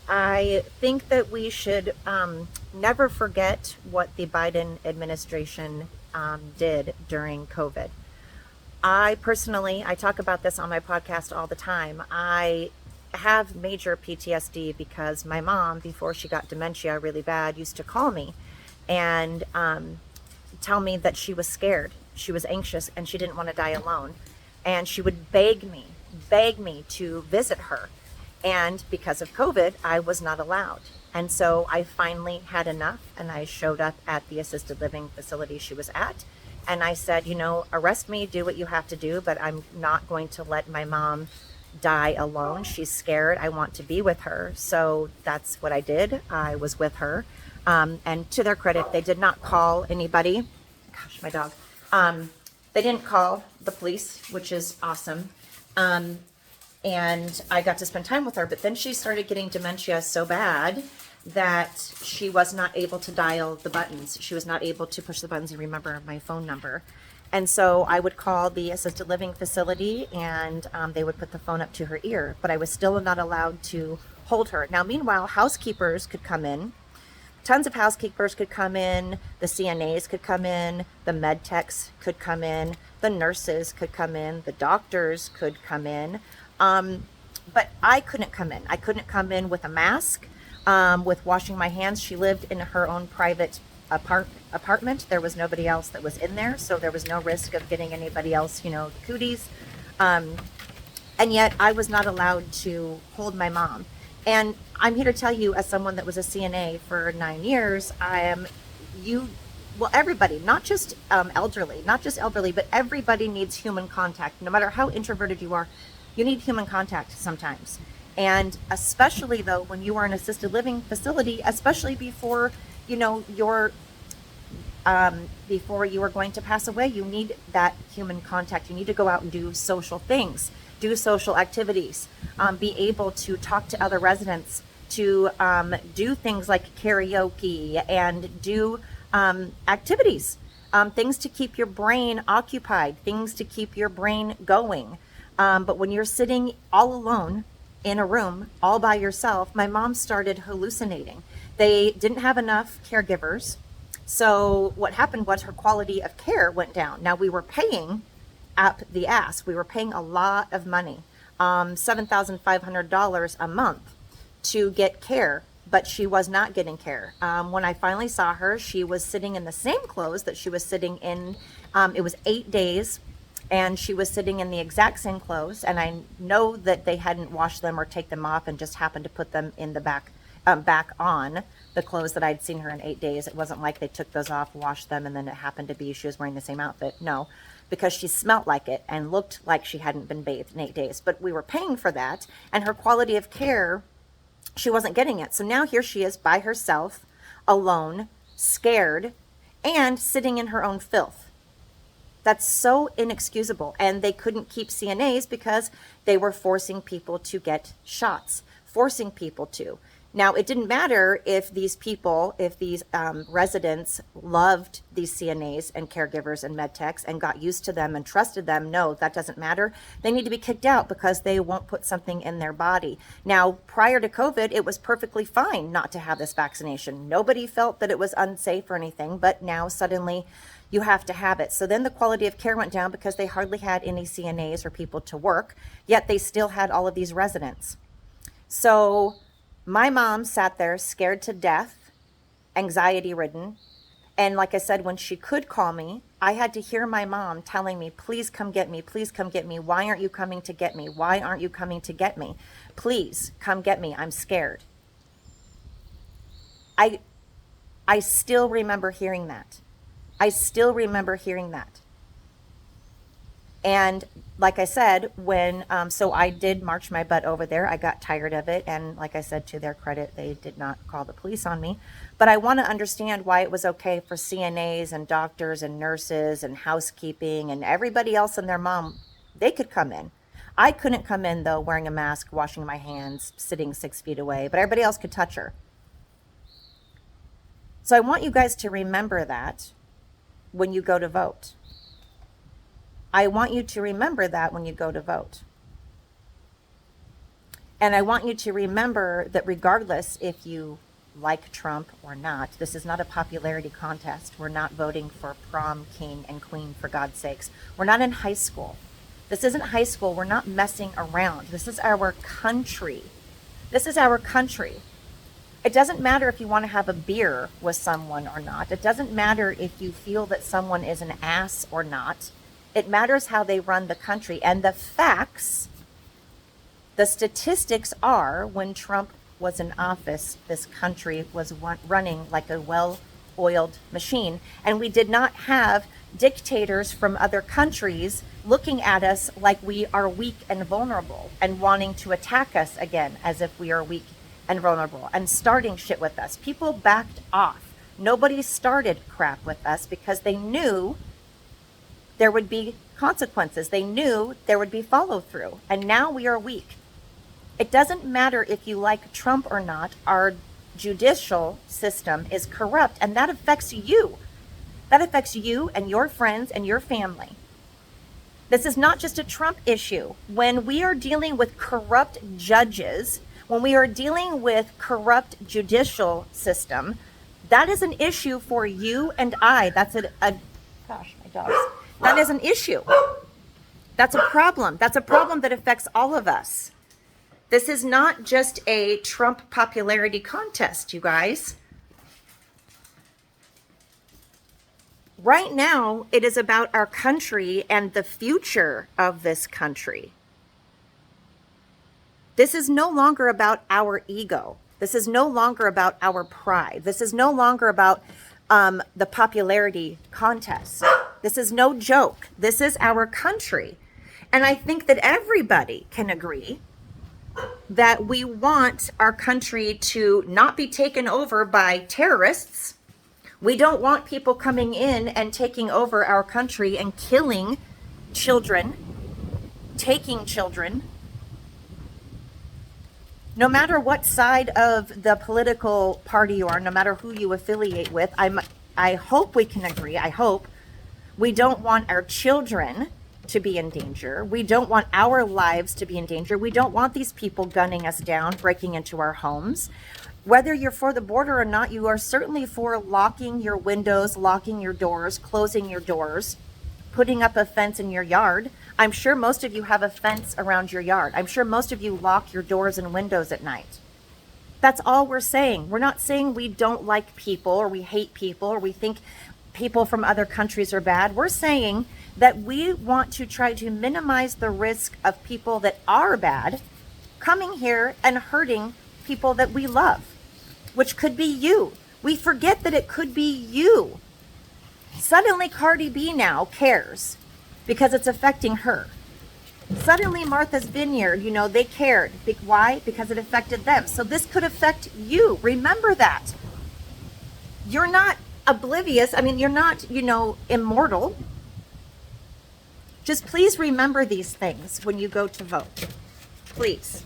I think that we should never forget what the Biden administration did during COVID. I personally, I talk about this on my podcast all the time. I have major PTSD because my mom, before she got dementia really bad, used to call me and tell me that she was scared, she was anxious, and she didn't want to die alone. And she would beg me to visit her. And because of COVID, I was not allowed. And so I finally had enough and I showed up at the assisted living facility she was at. And I said, arrest me, do what you have to do, but I'm not going to let my mom die alone. She's scared. I want to be with her. So that's what I did. I was with her. And to their credit, they did not call anybody. Gosh, my dog. They didn't call the police, which is awesome. And I got to spend time with her. But then she started getting dementia so bad that she was not able to dial the buttons. She was not able to push the buttons and remember my phone number. And so I would call the assisted living facility and they would put the phone up to her ear, but I was still not allowed to hold her. Now, meanwhile, housekeepers could come in. Tons of housekeepers could come in, the CNAs could come in, the med techs could come in, the nurses could come in, the doctors could come in. But I couldn't come in. I couldn't come in with a mask, with washing my hands. She lived in her own private apartment. There was nobody else that was in there, so there was no risk of getting anybody else, cooties. Um, and yet I was not allowed to hold my mom. And I'm here to tell you, as someone that was a CNA for 9 years, you, well, everybody, not just elderly, but everybody needs human contact. No matter how introverted you are, you need human contact sometimes. And especially though, when you are in an assisted living facility, especially before, your before you are going to pass away, you need that human contact. You need to go out and do social things, do social activities, be able to talk to other residents, to do things like karaoke and do activities, things to keep your brain occupied, things to keep your brain going. But when you're sitting all alone in a room all by yourself, my mom started hallucinating. They didn't have enough caregivers. So what happened was her quality of care went down. Now we were paying up the ass. We were paying a lot of money, $7,500 a month to get care, but she was not getting care. When I finally saw her, she was sitting in the same clothes that she was sitting in. It was 8 days and she was sitting in the exact same clothes. And I know that they hadn't washed them or take them off and just happened to put them in the back on the clothes that I'd seen her in 8 days. It wasn't like they took those off, washed them, and then it happened to be she was wearing the same outfit. No, because she smelt like it and looked like she hadn't been bathed in 8 days. But we were paying for that, and her quality of care, she wasn't getting it. So now here she is by herself, alone, scared, and sitting in her own filth. That's so inexcusable. And they couldn't keep CNAs because they were forcing people to get shots, forcing people to. Now, it didn't matter if these people, if these residents loved these CNAs and caregivers and med techs and got used to them and trusted them. No, that doesn't matter. They need to be kicked out because they won't put something in their body. Now, prior to COVID, it was perfectly fine not to have this vaccination. Nobody felt that it was unsafe or anything, but now suddenly you have to have it. So then the quality of care went down because they hardly had any CNAs or people to work, yet they still had all of these residents. So my mom sat there scared to death, anxiety ridden. And like I said, when she could call me, I had to hear my mom telling me, please come get me. Please come get me. Why aren't you coming to get me? Why aren't you coming to get me? Please come get me. I'm scared. I, I still remember hearing that. I still remember hearing that. And like I said, so I did march my butt over there. I got tired of it. And like I said, to their credit, they did not call the police on me. But I want to understand why it was okay for CNAs and doctors and nurses and housekeeping and everybody else and their mom. They could come in. I couldn't come in, though, wearing a mask, washing my hands, sitting 6 feet away, but everybody else could touch her. So I want you guys to remember that when you go to vote. I want you to remember that when you go to vote. And I want you to remember that regardless if you like Trump or not, this is not a popularity contest. We're not voting for prom king and queen, for God's sakes. We're not in high school. This isn't high school. We're not messing around. This is our country. This is our country. It doesn't matter if you want to have a beer with someone or not. It doesn't matter if you feel that someone is an ass or not. It matters how they run the country. And the facts, the statistics are, when Trump was in office, this country was running like a well-oiled machine. And we did not have dictators from other countries looking at us like we are weak and vulnerable and wanting to attack us again as if we are weak and vulnerable and starting shit with us. People backed off. Nobody started crap with us because they knew there would be consequences. They knew there would be follow through. And now we are weak. It doesn't matter if you like Trump or not. Our judicial system is corrupt, and that affects you. That affects you and your friends and your family. This is not just a Trump issue. When we are dealing with corrupt judges, when we are dealing with corrupt judicial system, that is an issue for you and I. That's gosh, my dogs. That is an issue. That's a problem. That's a problem that affects all of us. This is not just a Trump popularity contest, you guys. Right now, it is about our country and the future of this country. This is no longer about our ego. This is no longer about our pride. This is no longer about the popularity contest. This is no joke. This is our country. And I think that everybody can agree that we want our country to not be taken over by terrorists. We don't want people coming in and taking over our country and killing children, taking children. No matter what side of the political party you are, no matter who you affiliate with, I hope we can agree. I hope we don't want our children to be in danger. We don't want our lives to be in danger. We don't want these people gunning us down, breaking into our homes. Whether you're for the border or not, you are certainly for locking your windows, locking your doors, closing your doors, putting up a fence in your yard. I'm sure most of you have a fence around your yard. I'm sure most of you lock your doors and windows at night. That's all we're saying. We're not saying we don't like people or we hate people or we think people from other countries are bad. We're saying that we want to try to minimize the risk of people that are bad coming here and hurting people that we love, which could be you. We forget that it could be you. Suddenly Cardi B now cares because it's affecting her. Suddenly Martha's Vineyard, they cared. Why? Because it affected them. So this could affect you. Remember that. You're not oblivious. You're not, immortal. Just please remember these things when you go to vote. Please.